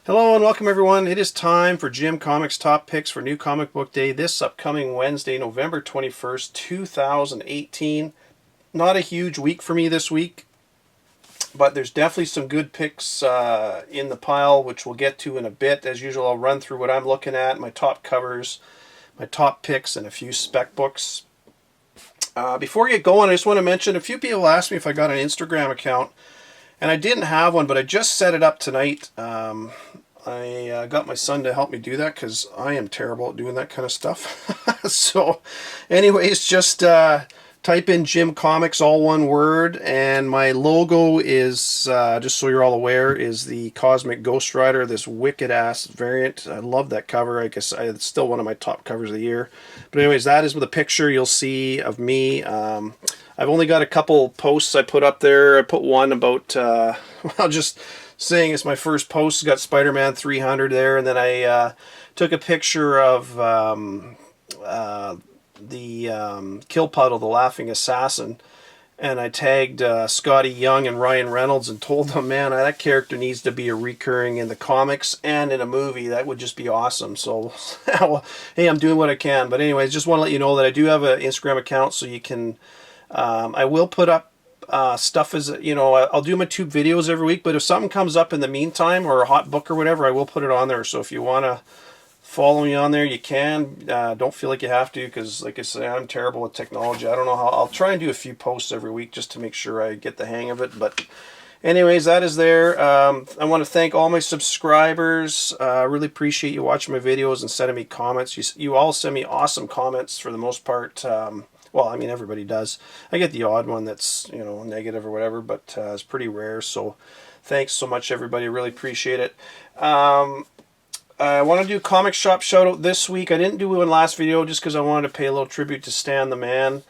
Hello and welcome everyone. It is time for Jim Comics Top Picks for New Comic Book Day this upcoming Wednesday, November 21st, 2018. Not a huge week for me this week, but there's definitely some good picks in the pile, which we'll get to in a bit. As usual, I'll run through what I'm looking at, my top covers, my top picks, and a few spec books. Before we get going, I just want to mention a few people asked me if I got an Instagram account. And I didn't have one, but I just set it up tonight. I got my son to help me do that because I am terrible at doing that kind of stuff. So anyways, just type in Jim Comics, all one word. And my logo is, just so you're all aware, is the Cosmic Ghost Rider, this wicked-ass variant. I love that cover. I guess it's still one of my top covers of the year. But anyways, that is the picture you'll see of me. I've only got a couple posts I put up there. I put one about, well, just saying it's my first post. It's got Spider-Man 300 there. And then I took a picture of the Kill Puddle, the Laughing Assassin. And I tagged Scotty Young and Ryan Reynolds and told them, man, that character needs to be a recurring in the comics and in a movie. That would just be awesome. So, well, hey, I'm doing what I can. But anyways, just want to let you know that I do have an Instagram account, so you can... I will put up stuff as, I'll do my tube videos every week, but if something comes up in the meantime, or a hot book or whatever, I will put it on there. So if you want to follow me on there, you can. Don't feel like you have to, because like I say, I'm terrible with technology. I don't know how. I'll try and do a few posts every week just to make sure I get the hang of it. But anyways, that is there. I want to thank all my subscribers. I really appreciate you watching my videos and sending me comments. You all send me awesome comments for the most part. Well, I mean, everybody does. I get the odd one that's, negative or whatever, but it's pretty rare. So thanks so much, everybody. Really appreciate it. I want to do comic shop shout out this week. I didn't do one last video just because I wanted to pay a little tribute to Stan the Man.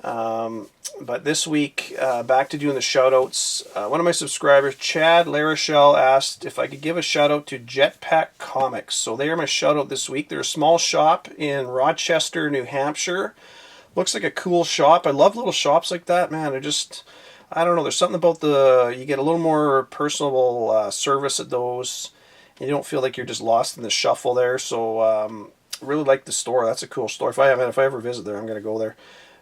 But this week, back to doing the shout outs. One of my subscribers, Chad LaRochelle, asked if I could give a shout out to Jetpack Comics. So they are my shout out this week. They're a small shop in Rochester, New Hampshire. Looks like a cool shop. I love little shops like that, man. They're just, I don't know, there's something about you get a little more personable service at those. And you don't feel like you're just lost in the shuffle there. So, really like the store. That's a cool store. If I ever visit there, I'm going to go there.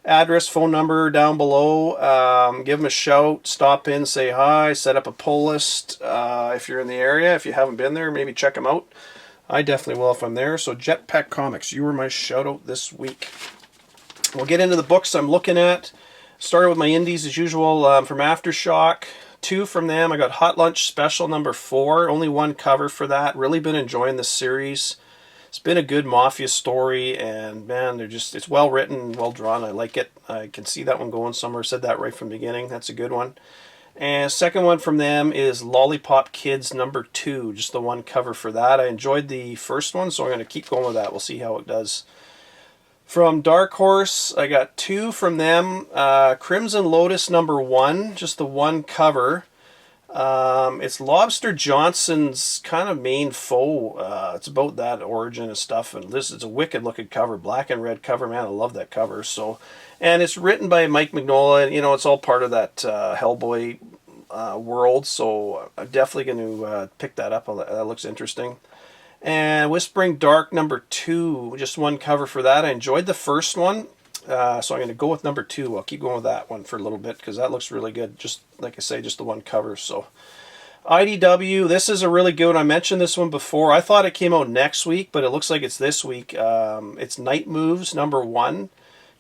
Address, phone number down below. Give them a shout. Stop in, say hi. Set up a pull list if you're in the area. If you haven't been there, maybe check them out. I definitely will if I'm there. So Jetpack Comics, you were my shout out this week. We'll get into the books I'm looking at. Started with my indies as usual from Aftershock. 2 from them. I got Hot Lunch Special number 4. Only one cover for that. Really been enjoying this series. It's been a good mafia story, and man, it's well written, well drawn. I like it. I can see that one going somewhere. Said that right from the beginning. That's a good one. And second one from them is Lollipop Kids number 2. Just the one cover for that. I enjoyed the first one, so I'm going to keep going with that. We'll see how it does. From Dark Horse, I got 2 from them. Crimson Lotus number 1, just the one cover. It's Lobster Johnson's kind of main foe. It's about that origin and stuff. And this is a wicked looking cover, black and red cover. Man, I love that cover. So, and it's written by Mike Mignola. It's all part of that Hellboy world. So I'm definitely going to pick that up. That looks interesting. And Whispering Dark number 2, just one cover for that. I enjoyed the first one, so I'm going to go with number 2. I'll keep going with that one for a little bit because that looks really good. Just like I say, just the one cover. So IDW, this is a really good one. I mentioned this one before. I thought it came out next week, but it looks like it's this week. It's Night Moves number 1.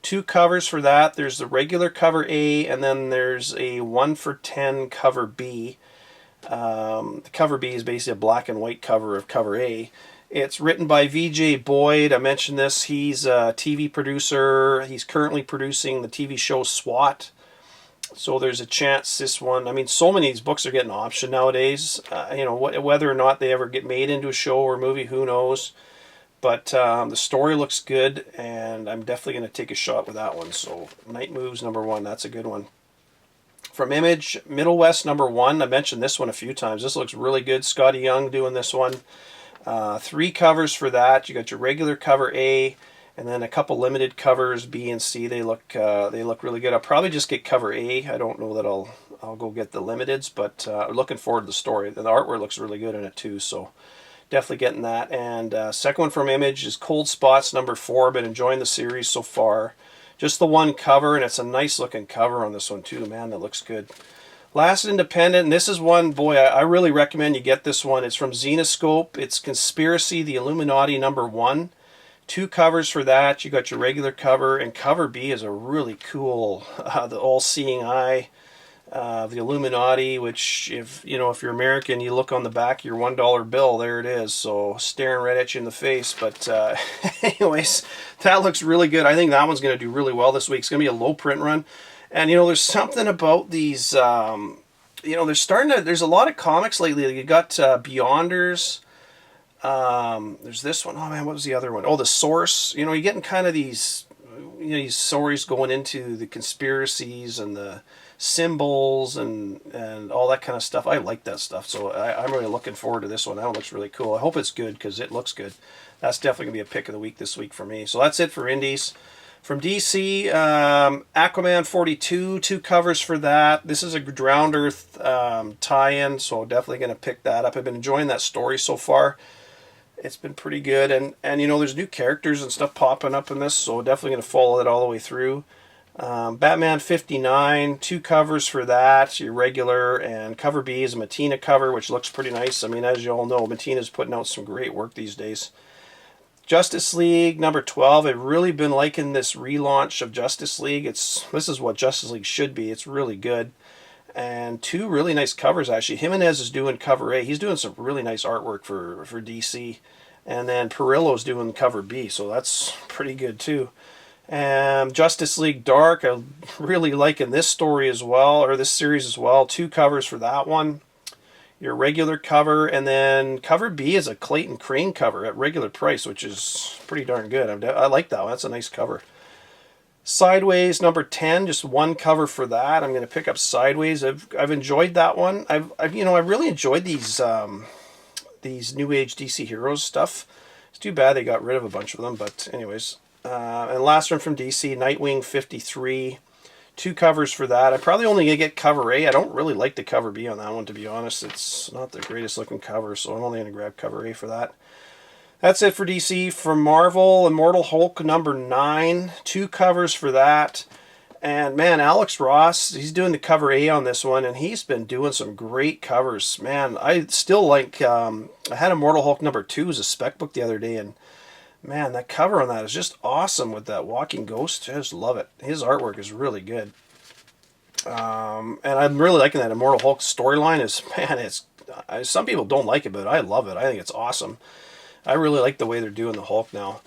2 covers for that. There's the regular cover A, and then there's a 1 for 10 cover B. The cover B is basically a black and white cover of cover A. It's written by VJ Boyd. I mentioned this. He's a TV producer. He's currently producing the TV show SWAT. So there's a chance this one... I mean, so many of these books are getting optioned nowadays. Whether or not they ever get made into a show or a movie, who knows. But the story looks good, and I'm definitely going to take a shot with that one. So Night Moves number 1, that's a good one. From Image, Middlewest number 1. I mentioned this one a few times. This looks really good. Scotty Young doing this one. 3 covers for that. You got your regular cover A, And then a couple limited covers, B and C. They look really good. I'll probably just get cover A. I don't know that I'll go get the limiteds, but looking forward to the story. And the artwork looks really good in it too, so definitely getting that. And second one from Image is Cold Spots #4. Been enjoying the series so far. Just the one cover, and it's a nice looking cover on this one too. Man, that looks good. Last independent, and this is one, boy, I really recommend you get this one. It's from Zenoscope. It's Conspiracy, the Illuminati #1. 2 covers for that. You got your regular cover, and cover B is a really cool, the all-seeing eye of the Illuminati, which, if you're American, you look on the back of your $1 bill, there it is, so staring right at you in the face. But anyways, that looks really good. I think that one's going to do really well this week. It's going to be a low print run. And, there's something about these, there's a lot of comics lately. You got Beyonders. There's this one. Oh, man, what was the other one? Oh, The Source. You're getting kind of these, these stories going into the conspiracies and the symbols and all that kind of stuff. I like that stuff. So I'm really looking forward to this one. That one looks really cool. I hope it's good because it looks good. That's definitely going to be a pick of the week this week for me. So that's it for Indies. From DC, Aquaman 42, 2 covers for that. This is a Drowned Earth tie-in, so definitely going to pick that up. I've been enjoying that story so far. It's been pretty good, and there's new characters and stuff popping up in this, so definitely going to follow it all the way through. Batman 59, 2 covers for that, your regular, and cover B is a Matina cover, which looks pretty nice. I mean, as you all know, Matina's putting out some great work these days. Justice League #12. I've really been liking this relaunch of Justice League. This is what Justice League should be. It's really good. And 2 really nice covers, actually. Jimenez is doing cover A. He's doing some really nice artwork for DC. And then Perillo's doing cover B, so that's pretty good too. And Justice League Dark, I'm really liking this story as well, or this series as well. 2 covers for that one. Your regular cover, and then cover B is a Clayton Crane cover at regular price, which is pretty darn good. I like that one. That's a nice cover. Sideways #10, just 1 cover for that. I'm going to pick up Sideways. I've enjoyed that one. I've really enjoyed these New Age DC Heroes stuff. It's too bad they got rid of a bunch of them, but anyways. And last one from DC, Nightwing 53. 2 covers for that. I'm probably only going to get cover A. I don't really like the cover B on that one, to be honest. It's not the greatest looking cover, so I'm only going to grab cover A for that. That's it for DC. For Marvel, Immortal Hulk #9. 2 covers for that. And, man, Alex Ross, he's doing the cover A on this one, and he's been doing some great covers. Man, I still like... I had Immortal Hulk #2 as a spec book the other day, and man, that cover on that is just awesome with that walking ghost. I just love it. His artwork is really good. And I'm really liking that Immortal Hulk storyline. Some people don't like it, but I love it. I think it's awesome. I really like the way they're doing the Hulk now.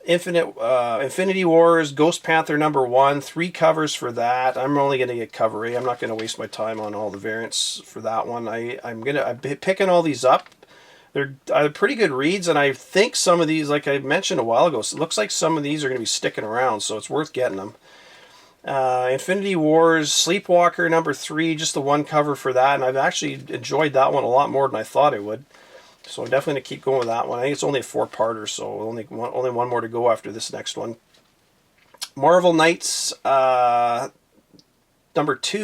Infinity Wars, Ghost Panther #1, 3 covers for that. I'm only going to get cover A. I'm not going to waste my time on all the variants for that one. I'm picking all these up. They're pretty good reads, and I think some of these, like I mentioned a while ago, it looks like some of these are going to be sticking around, so it's worth getting them. Infinity Wars, Sleepwalker #3, just the 1 cover for that, and I've actually enjoyed that one a lot more than I thought I would. So I'm definitely going to keep going with that one. I think it's only a 4-parter, so only one more to go after this next one. Marvel Knights #2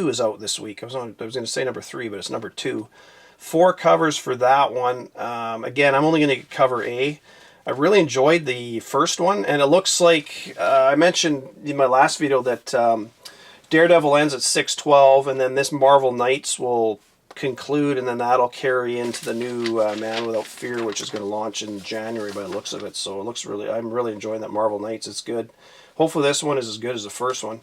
is out this week. I was going to say #3, but it's #2. 4 covers for that one. Again, I'm only going to get cover A. I really enjoyed the first one, and it looks like I mentioned in my last video that Daredevil ends at 6/12, and then this Marvel Knights will conclude, and then that'll carry into the new Man Without Fear, which is going to launch in January by the looks of it. So it looks I'm really enjoying that Marvel Knights. It's good. Hopefully this one is as good as the first one.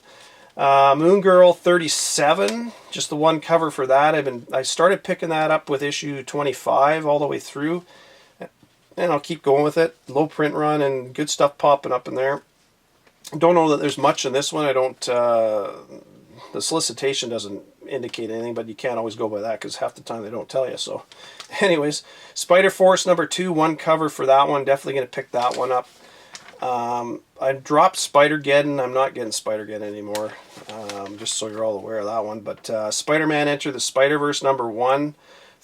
Moon Girl 37, just the 1 cover for that. I started picking that up with issue 25 all the way through, and I'll keep going with it. Low print run and good stuff popping up in there. Don't know that there's much in this one. I don't. The solicitation doesn't indicate anything, but you can't always go by that because half the time they don't tell you. So, anyways, Spider Force #2, 1 cover for that one. Definitely going to pick that one up. I dropped Spider-Geddon. I'm not getting Spider-Geddon anymore, just so you're all aware of that one. But Spider-Man Enter the Spider-Verse #1,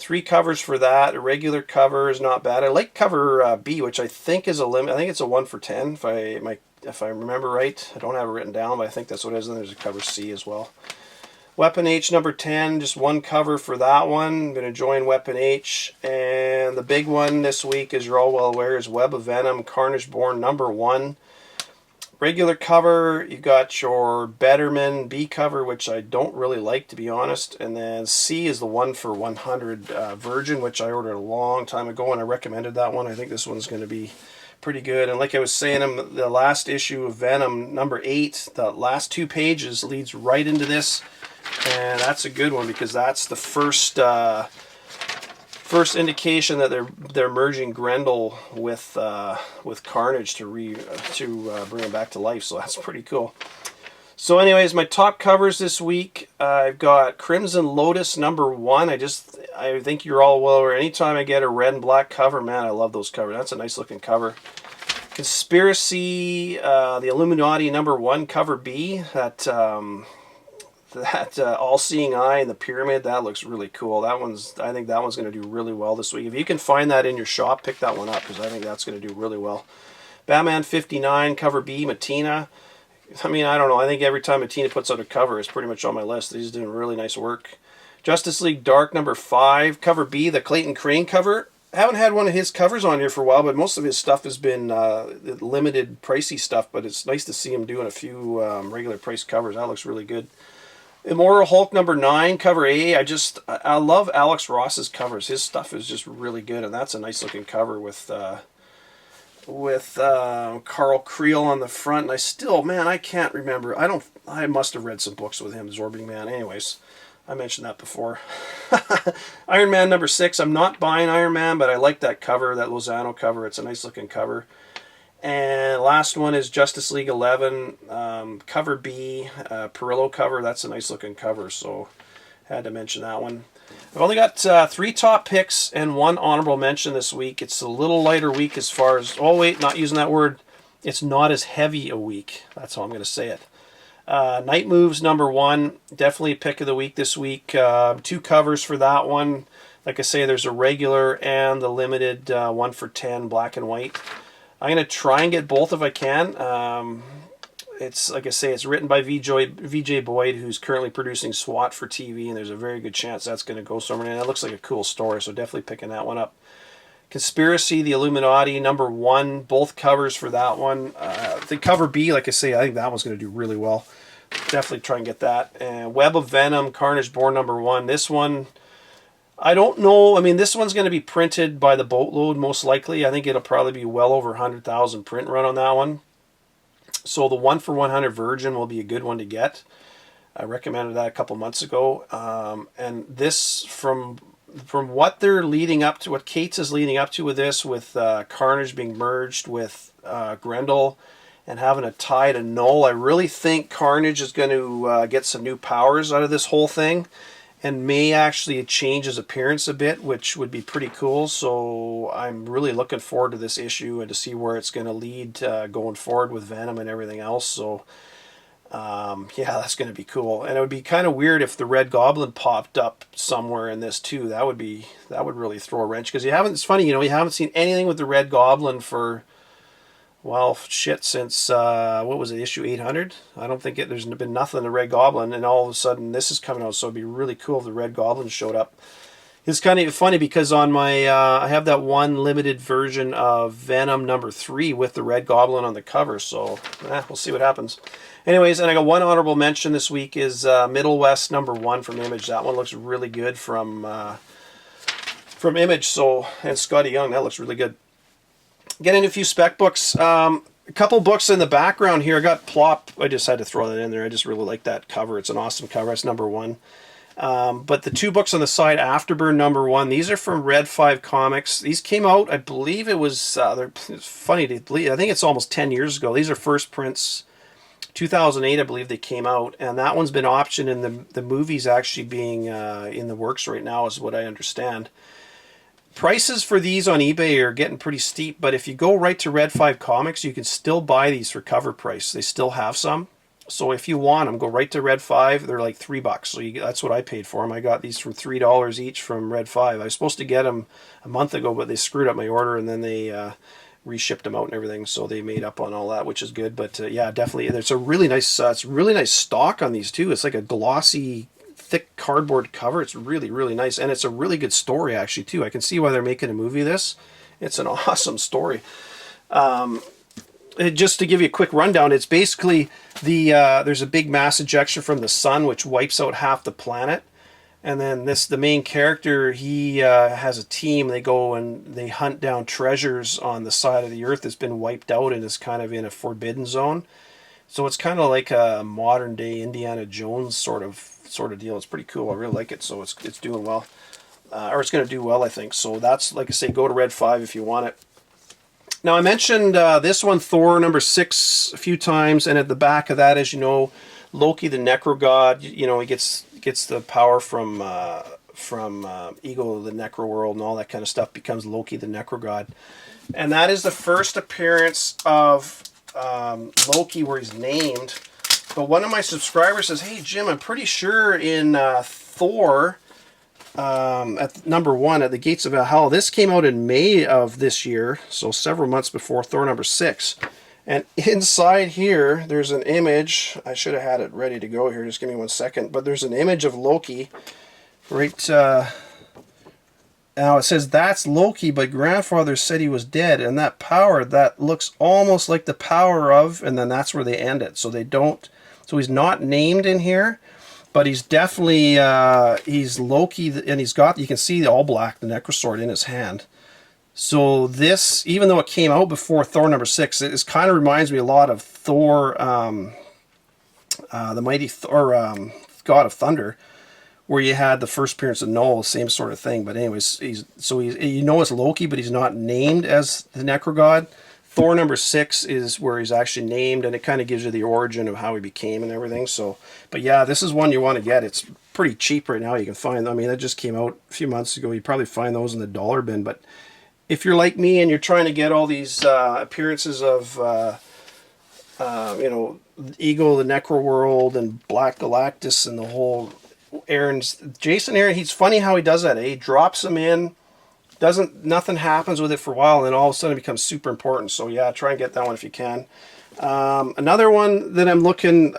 3 covers for that. A regular cover is not bad. I like cover B, which I think is a limit. I think it's a 1 for 10 if I remember right. I don't have it written down, but I think that's what it is. And there's a cover C as well. Weapon H number 10, just 1 cover for that one. I'm going to join Weapon H. And the big one this week, as you're all well aware, is Web of Venom, Carnage Born number 1. Regular cover, you've got your Betterman B cover, which I don't really like, to be honest. And then C is the 1 for 100 Virgin, which I ordered a long time ago, and I recommended that one. I think this one's going to be pretty good. And like I was saying, the last issue of Venom, number 8, the last 2 pages leads right into this. And that's a good one because that's the first indication that they're merging Grendel with Carnage to bring him back to life. So that's pretty cool. So anyways, my top covers this week, I've got Crimson Lotus number 1. I think you're all well aware. Anytime I get a red and black cover, man, I love those covers. That's a nice looking cover. Conspiracy, the Illuminati number 1, cover B. That all-seeing eye and the pyramid, that looks really cool. I think that one's going to do really well this week. If you can find that in your shop, pick that one up because I think that's going to do really well. Batman 59, cover B, Matina. I mean, I don't know. I think every time Matina puts out a cover, it's pretty much on my list. He's doing really nice work. Justice League Dark number 5, cover B, the Clayton Crane cover. I haven't had one of his covers on here for a while, but most of his stuff has been limited, pricey stuff, but it's nice to see him doing a few regular price covers. That looks really good. Immortal Hulk number 9, cover A. I love Alex Ross's covers. His stuff is just really good, and that's a nice looking cover with Carl Creel on the front. And I can't remember. I must have read some books with him, Absorbing Man. Anyways, I mentioned that before. Iron Man number 6. I'm not buying Iron Man, but I like that cover, that Lozano cover. It's a nice looking cover. And last one is Justice League 11, cover B, Perillo cover. That's a nice looking cover, so had to mention that one. I've only got 3 top picks and 1 honorable mention this week. It's a little lighter week as far as, not using that word. It's not as heavy a week. That's how I'm going to say it. Night Moves number 1, definitely a pick of the week this week. 2 covers for that one. Like I say, there's a regular and the limited 1 for 10 black and white. I'm going to try and get both if I can. It's, like I say, it's written by VJ Boyd, who's currently producing SWAT for TV, and there's a very good chance that's going to go somewhere. And that looks like a cool story, so definitely picking that one up. Conspiracy, the Illuminati, number 1, both covers for that one. The cover B, like I say, I think that one's going to do really well. Definitely try and get that. And Web of Venom, Carnage Born number 1. This one, I don't know. I mean, this one's going to be printed by the boatload, most likely. I think it'll probably be well over 100,000 print run on that one. So the 1 for 100 Virgin will be a good one to get. I recommended that a couple months ago. And this, from what they're leading up to, what Cates is leading up to with this, with Carnage being merged with Grendel and having a tie to Null, I really think Carnage is going to get some new powers out of this whole thing. And may actually change his appearance a bit, which would be pretty cool. So I'm really looking forward to this issue and to see where it's going to lead going forward with Venom and everything else. So yeah, that's going to be cool. And it would be kind of weird if the Red Goblin popped up somewhere in this too. That would really throw a wrench, because it's funny, you haven't seen anything with the Red Goblin for, well, shit, since, what was it, issue 800? I don't think there's been nothing in the Red Goblin, and all of a sudden this is coming out, so it'd be really cool if the Red Goblin showed up. It's kind of funny because on my, I have that one limited version of Venom number 3 with the Red Goblin on the cover, so we'll see what happens. Anyways, and I got one honorable mention this week is Middlewest number 1 from Image. That one looks really good from Image, so, and Scotty Young, that looks really good. Getting a few spec books. A couple books in the background here. I got Plop. I just had to throw that in there. I just really like that cover. It's an awesome cover. It's number 1. But the 2 books on the side, Afterburn number 1, these are from Red 5 Comics. These came out, I believe it was, it's funny to believe, I think it's almost 10 years ago. These are first prints, 2008, I believe they came out. And that one's been optioned, and the movie's actually being in the works right now, is what I understand. Prices for these on eBay are getting pretty steep, but if you go right to Red 5 Comics, you can still buy these for cover price. They still have some. So if you want them, go right to Red 5. They're like $3. So that's what I paid for them. I got these for $3 each from Red 5. I was supposed to get them a month ago, but they screwed up my order, and then they reshipped them out and everything. So they made up on all that, which is good. But yeah, definitely, there's a really nice, it's really nice stock on these too. It's like a glossy, thick cardboard cover. It's really, really nice, and it's a really good story actually too. I can see why they're making a movie of this. It's an awesome story. Just to give you a quick rundown, it's basically there's a big mass ejection from the sun which wipes out half the planet, and then the main character, he has a team. They go and they hunt down treasures on the side of the earth that's been wiped out and is kind of in a forbidden zone. So it's kind of like a modern day Indiana Jones sort of deal. It's pretty cool. I really like it. So it's doing well, or it's going to do well, I think. So that's, like I say, go to Red 5 if you want it. Now, I mentioned this one, Thor number 6, a few times, and at the back of that, as you know, Loki, the Necro God, you know, he gets the power from Ego, the Necro World, and all that kind of stuff, becomes Loki, the Necro God. And that is the first appearance of Loki where he's named. But one of my subscribers says, hey, Jim, I'm pretty sure in Thor... at number 1, at the Gates of Valhalla. This came out in May of this year, so several months before Thor number 6. And inside here, there's an image. I should have had it ready to go here. Just give me 1 second. But there's an image of Loki. Right. Now it says that's Loki, but grandfather said he was dead. And that power, that looks almost like the power of, and then that's where they end it. So they don't. So he's not named in here. But he's definitely, he's Loki, and he's got, you can see the all black, the Necrosword in his hand. So this, even though it came out before Thor number 6, it kind of reminds me a lot of Thor, the mighty Thor, God of Thunder, where you had the first appearance of Null, same sort of thing. But anyways, you know it's Loki, but he's not named as the Necro God. Thor number 6 is where he's actually named, and it kind of gives you the origin of how he became and everything. So, but yeah, this is one you want to get. It's pretty cheap right now. You can find, I mean, that just came out a few months ago. You probably find those in the dollar bin. But if you're like me and you're trying to get all these appearances of, you know, Ego, the Necro World, and Black Galactus, and the whole Jason Aaron, he's funny how he does that. He drops them in. Nothing happens with it for a while, and then all of a sudden it becomes super important. So yeah, try and get that one if you can. Another one that I'm looking,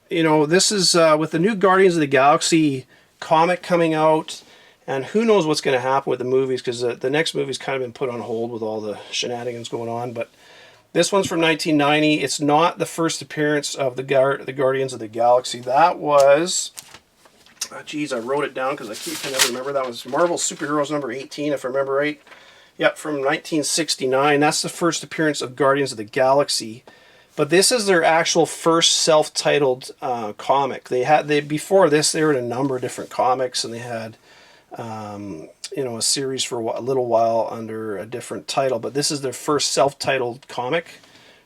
you know, this is with the new Guardians of the Galaxy comic coming out, and who knows what's going to happen with the movies, because the next movie's kind of been put on hold with all the shenanigans going on. But this one's from 1990. It's not the first appearance of the Guardians of the Galaxy. That was... geez, I wrote it down because I can never remember. That was Marvel Superheroes number 18, if I remember right. Yep, from 1969. That's the first appearance of Guardians of the Galaxy. But this is their actual first self-titled comic. Before this, they were in a number of different comics, and they had you know, a series for a little while under a different title. But this is their first self-titled comic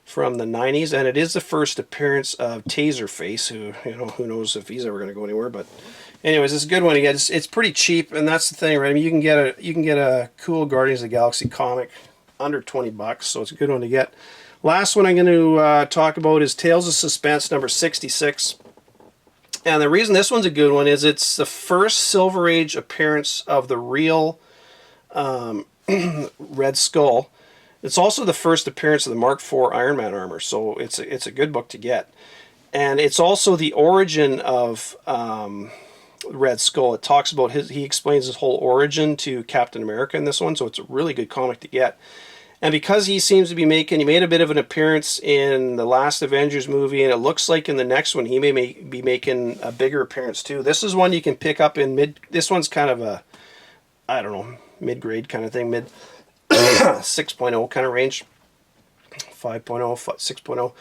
from the 90s, and it is the first appearance of Taserface, who, you know, who knows if he's ever going to go anywhere. But anyways, it's a good one to get. It's pretty cheap, and that's the thing, right? I mean, you can get a cool Guardians of the Galaxy comic under $20, so it's a good one to get. Last one I'm going to talk about is Tales of Suspense number 66. And the reason this one's a good one is it's the first Silver Age appearance of the real Red Skull. It's also the first appearance of the Mark IV Iron Man armor, so it's a good book to get. And it's also the origin of Red Skull. It talks about he explains his whole origin to Captain America in this one, so it's a really good comic to get. And because he seems to be he made a bit of an appearance in the last Avengers movie, and it looks like in the next one he may be making a bigger appearance too. This is one you can pick up in this one's kind of a, I don't know, mid-grade kind of thing, 6.0 kind of range, 5.0, 6.0.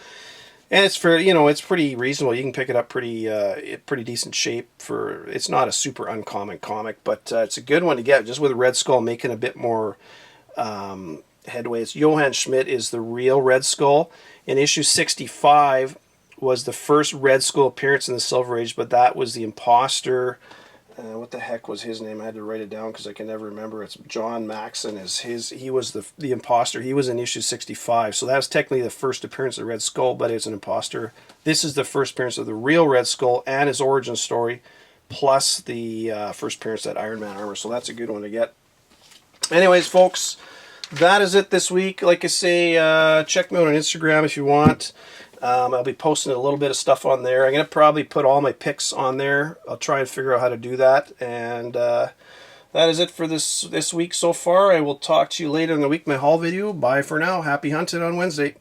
And it's for, you know, it's pretty reasonable. You can pick it up pretty decent shape for, it's not a super uncommon comic, but it's a good one to get, just with Red Skull making a bit more headway. It's Johann Schmidt is the real Red Skull. In issue 65 was the first Red Skull appearance in the Silver Age, but that was the imposter. what the heck was his name? I had to write it down because I can never remember. It's John Maxon. He was the imposter. He was in issue 65. So that was technically the first appearance of Red Skull, but it's an imposter. This is the first appearance of the real Red Skull and his origin story, plus the first appearance of that Iron Man armor. So that's a good one to get. Anyways, folks, that is it this week. Like I say, check me out on Instagram if you want. I'll be posting a little bit of stuff on there. I'm going to probably put all my picks on there. I'll try and figure out how to do that. And that is it for this week so far. I will talk to you later in the week, my haul video. Bye for now. Happy hunting on Wednesday.